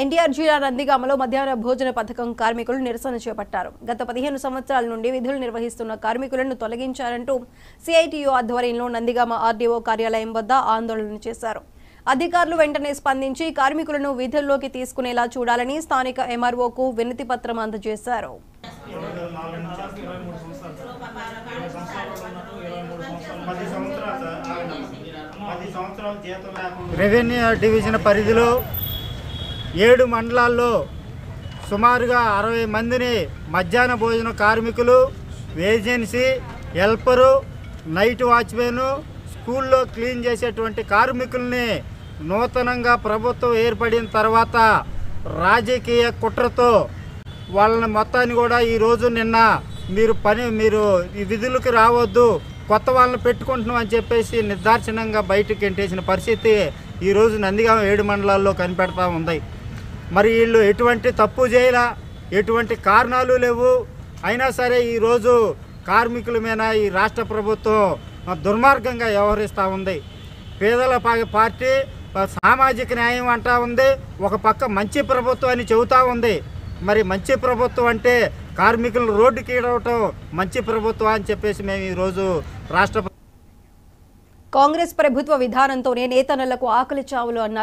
ఎన్టీఆర్ జిల్లా నందిగామలో మధ్యాహ్న భోజన పథకం కార్మికులు నిరసన చేపట్టారు. గత 15 సంవత్సరాల నుండి విధులు నిర్వహిస్తున్న కార్మికులను తొలగించారంటూ సిఐటియు ఆధ్వర్యంలో నందిగామ ఆర్డీఓ కార్యాలయం వద్ద ఆందోళన చేశారు. అధికారులు వెంటనే స్పందించి కార్మికులను విధుల్లోకి తీసుకునేలా చూడాలని స్థానిక ఎంఆర్ఓకు వినతి పత్రం అందజేశారు. రెవెన్యూ డివిజన్ పరిధిలో 7 మండలాల్లో సుమారుగా 60 మందిని మధ్యాహ్న భోజన కార్మికులు, ఏజెన్సీ, హెల్పరు, నైట్ వాచ్మెన్, స్కూల్లో క్లీన్ చేసేటువంటి కార్మికుల్ని నూతనంగా ప్రభుత్వం ఏర్పడిన తర్వాత రాజకీయ కుట్రతో వాళ్ళని మొత్తాన్ని కూడా ఈరోజు నిన్న మీరు ఈ విధులకు రావద్దు, కొత్త వాళ్ళని పెట్టుకుంటున్నాం అని చెప్పేసి నిర్దాక్షిణ్యంగా బయటకు ఎంటేసిన పరిస్థితి ఈరోజు నందిగామ 7 మండలాల్లో కనిపెడతా ఉంది. మరి వీళ్ళు ఎటువంటి తప్పు చేయలా, ఎటువంటి కారణాలు లేవు. అయినా సరే ఈరోజు కార్మికుల మీద ఈ రాష్ట్ర ప్రభుత్వం దుర్మార్గంగా వ్యవహరిస్తూ ఉంది. పేదల పార్టీ సామాజిక న్యాయం అంటూ ఉంది, ఒక పక్క మంచి ప్రభుత్వం అని చెబుతూ ఉంది. మరి మంచి ప్రభుత్వం అంటే కార్మికులు రోడ్డుకి ఈడవటం మంచి ప్రభుత్వం అని చెప్పేసి మేము ఈరోజు రాష్ట్ర కాంగ్రెస్ ప్రభుత్వ విధానంతోనే నేతన్నలకు ఆకలి చావులు అన్నారు.